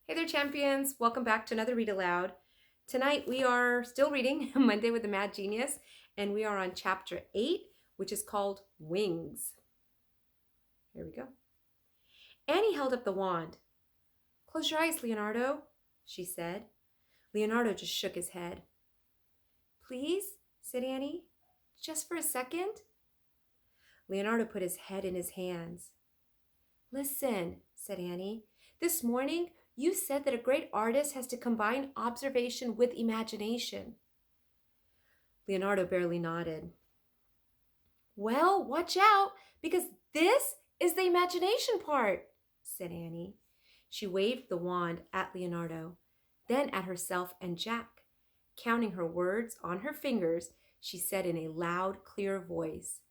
Hey there, champions. Welcome back to another Read Aloud. Tonight we are still reading Monday with the Mad Genius, and we are on chapter 8, which is called Wings. Here we go. Annie held up the wand. "Close your eyes, Leonardo," she said. Leonardo just shook his head. "Please," said Annie, "just for a second." Leonardo put his head in his hands. "Listen," said Annie. "This morning you said that a great artist has to combine observation with imagination." Leonardo barely nodded. "Well, watch out, because this is the imagination part," said Annie. She waved the wand at Leonardo, then at herself and Jack. Counting her words on her fingers, she said in a loud, clear voice,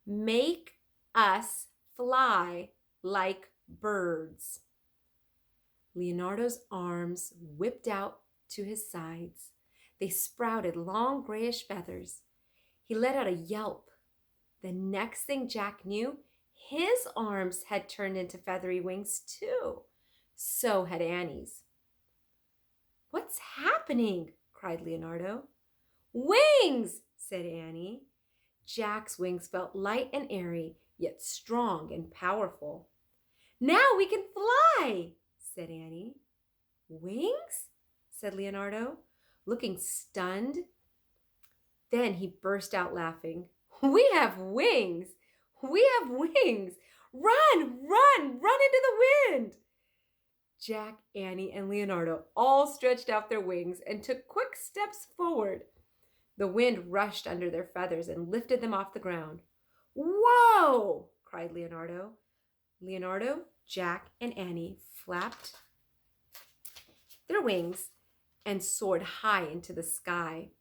"Make us fly like birds." Leonardo's arms whipped out to his sides. They sprouted long grayish feathers. He let out a yelp. The next thing Jack knew, his arms had turned into feathery wings too. So had Annie's. "What's happening?" cried Leonardo. "Wings!" said Annie. Jack's wings felt light and airy, yet strong and powerful. "Now we can fly!" said Annie. "Wings?" said Leonardo, looking stunned. Then he burst out laughing. "We have wings! We have wings! Run, run, run into the wind!" Jack, Annie, and Leonardo all stretched out their wings and took quick steps forward. The wind rushed under their feathers and lifted them off the ground. "Whoa!" cried Leonardo. Leonardo, Jack, and Annie flapped their wings and soared high into the sky.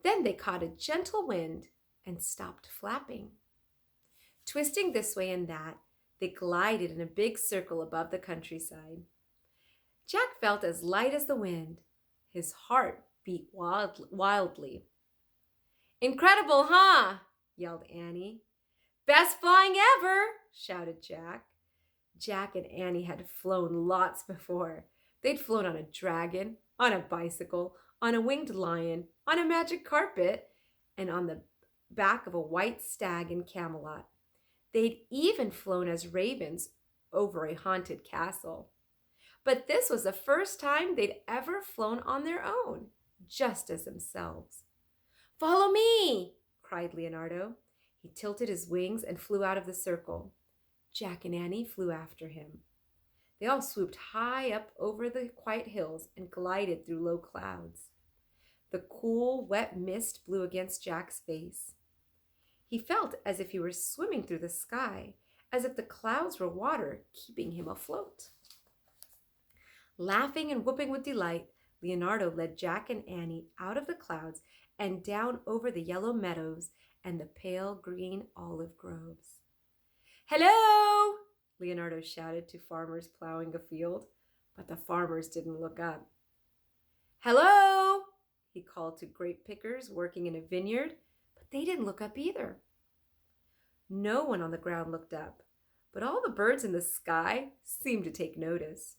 Then they caught a gentle wind and stopped flapping. Twisting this way and that, they glided in a big circle above the countryside. Jack felt as light as the wind. His heart beat wildly. "Incredible, huh?" yelled Annie. "Best flying ever," shouted Jack. Jack and Annie had flown lots before. They'd flown on a dragon, on a bicycle, on a winged lion, on a magic carpet, and on the back of a white stag in Camelot. They'd even flown as ravens over a haunted castle. But this was the first time they'd ever flown on their own, just as themselves. "Follow me!" cried Leonardo. He tilted his wings and flew out of the circle. Jack and Annie flew after him. They all swooped high up over the quiet hills and glided through low clouds. The cool, wet mist blew against Jack's face. He felt as if he were swimming through the sky, as if the clouds were water keeping him afloat. Laughing and whooping with delight, Leonardo led Jack and Annie out of the clouds and down over the yellow meadows and the pale green olive groves. "Hello!" Leonardo shouted to farmers plowing a field, but the farmers didn't look up. "Hello!" he called to grape pickers working in a vineyard, but they didn't look up either. No one on the ground looked up, but all the birds in the sky seemed to take notice.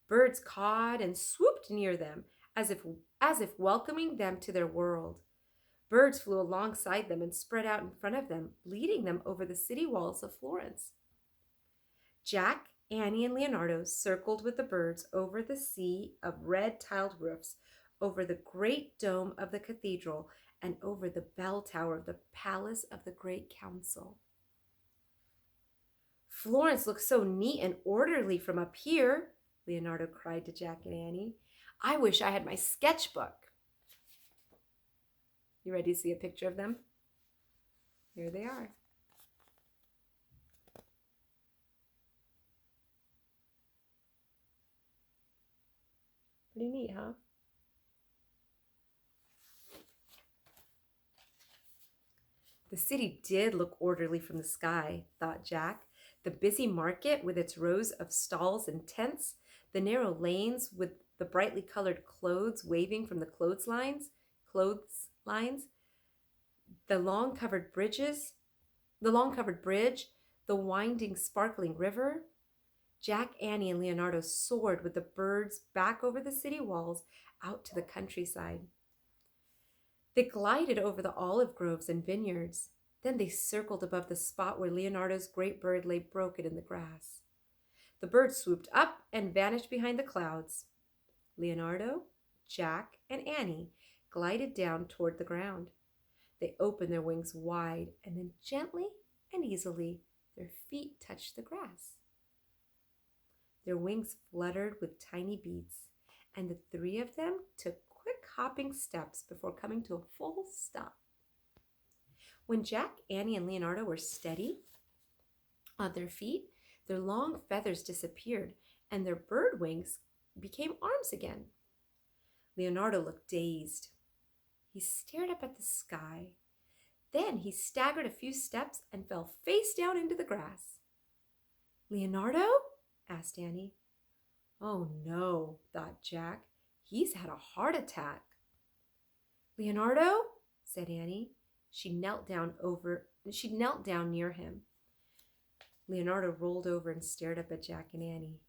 Birds cawed and swooped near them as if welcoming them to their world. Birds flew alongside them and spread out in front of them, leading them over the city walls of Florence. Jack, Annie, and Leonardo circled with the birds over the sea of red tiled roofs, over the great dome of the cathedral, and over the bell tower of the palace of the Great Council. "Florence looks so neat and orderly from up here," Leonardo cried to Jack and Annie. "I wish I had my sketchbook." You ready to see a picture of them? Here they are. Pretty neat, huh? The city did look orderly from the sky, thought Jack. The busy market with its rows of stalls and tents, the narrow lanes with the brightly colored clothes waving from the clotheslines, the long covered bridge, the winding sparkling river. Jack, Annie, and Leonardo soared with the birds back over the city walls out to the countryside. They glided over the olive groves and vineyards. Then they circled above the spot where Leonardo's great bird lay broken in the grass. The bird swooped up and vanished behind the clouds. Leonardo, Jack, and Annie glided down toward the ground. They opened their wings wide, and then gently and easily their feet touched the grass. Their wings fluttered with tiny beats, and the three of them took quick hopping steps before coming to a full stop. When Jack, Annie, and Leonardo were steady on their feet, their long feathers disappeared, and their bird wings became arms again. Leonardo looked dazed. He stared up at the sky. Then he staggered a few steps and fell face down into the grass. "Leonardo?" asked Annie. "Oh no," thought Jack. "He's had a heart attack." "Leonardo?" said Annie. She knelt down near him. Leonardo rolled over and stared up at Jack and Annie.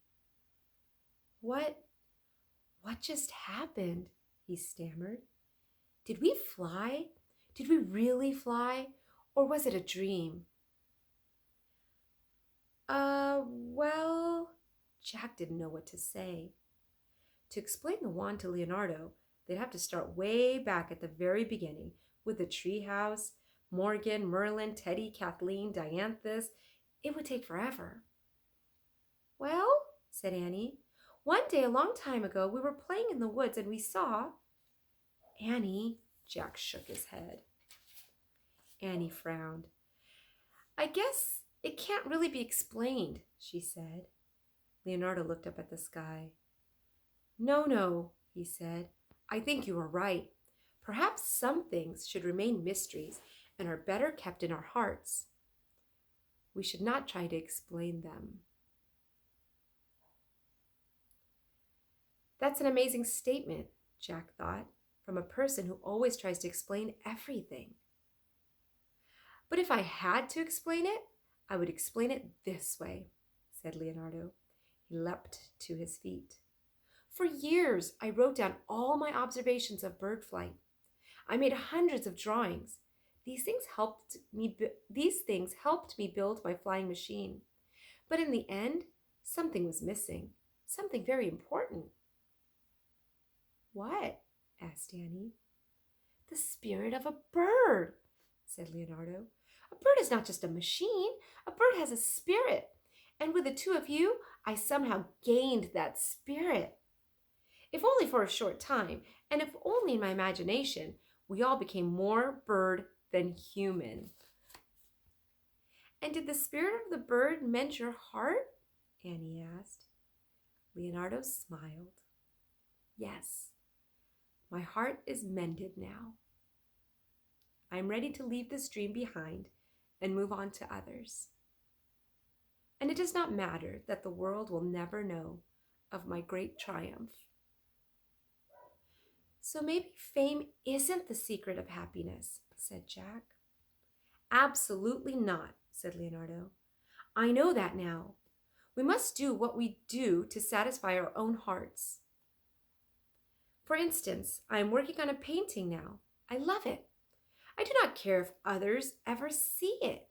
What just happened?" he stammered. "Did we fly? Did we really fly? Or was it a dream?" Well, Jack didn't know what to say. To explain the wand to Leonardo, they'd have to start way back at the very beginning with the treehouse, Morgan, Merlin, Teddy, Kathleen, Dianthus. It would take forever. "Well," said Annie, "one day a long time ago we were playing in the woods and we saw—" "Annie," Jack shook his head. Annie frowned. "I guess it can't really be explained," she said. Leonardo looked up at the sky. No, he said. "I think you are right. Perhaps some things should remain mysteries and are better kept in our hearts. We should not try to explain them." That's an amazing statement, Jack thought, from a person who always tries to explain everything. "But if I had to explain it, I would explain it this way," said Leonardo. He leapt to his feet. "For years, I wrote down all my observations of bird flight. I made hundreds of drawings. These things helped me build my flying machine. But in the end, something was missing, something very important." "What?" asked Annie. "The spirit of a bird," said Leonardo. "A bird is not just a machine. A bird has a spirit. And with the two of you, I somehow gained that spirit. If only for a short time, and if only in my imagination, we all became more bird than human." "And did the spirit of the bird mend your heart?" Annie asked. Leonardo smiled. "Yes, my heart is mended now. I'm ready to leave this dream behind and move on to others. And it does not matter that the world will never know of my great triumph." "So maybe fame isn't the secret of happiness," said Jack. "Absolutely not," said Leonardo. "I know that now. We must do what we do to satisfy our own hearts. For instance, I am working on a painting now. I love it. I do not care if others ever see it.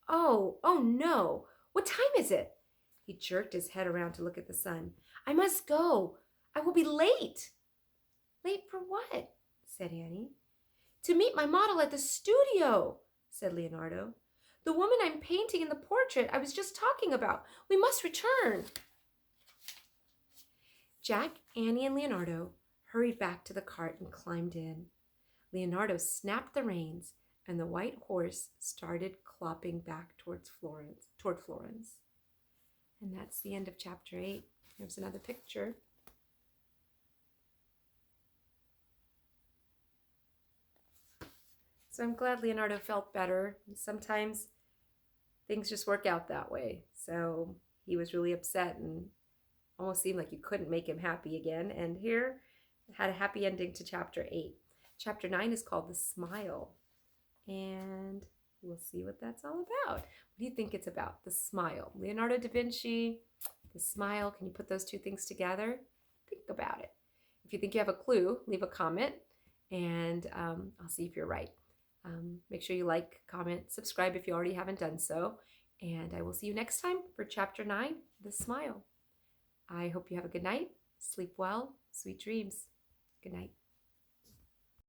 Oh no. What time is it?" He jerked his head around to look at the sun. "I must go. I will be late." "Late for what?" said Annie. "To meet my model at the studio," said Leonardo. "The woman I'm painting in the portrait I was just talking about. We must return." Jack, Annie, and Leonardo hurried back to the cart and climbed in. Leonardo snapped the reins, and the white horse started clopping back toward Florence. And that's the end of chapter 8. Here's another picture. So I'm glad Leonardo felt better. Sometimes things just work out that way. So he was really upset and almost seemed like you couldn't make him happy again. And here it had a happy ending to chapter 8. Chapter 9 is called The Smile. And we'll see what that's all about. What do you think it's about? The Smile. Leonardo da Vinci, the smile. Can you put those two things together? Think about it. If you think you have a clue, leave a comment, and I'll see if you're right. Make sure you like, comment, subscribe if you already haven't done so, and I will see you next time for Chapter 9, The Smile. I hope you have a good night. Sleep well. Sweet dreams. Good night.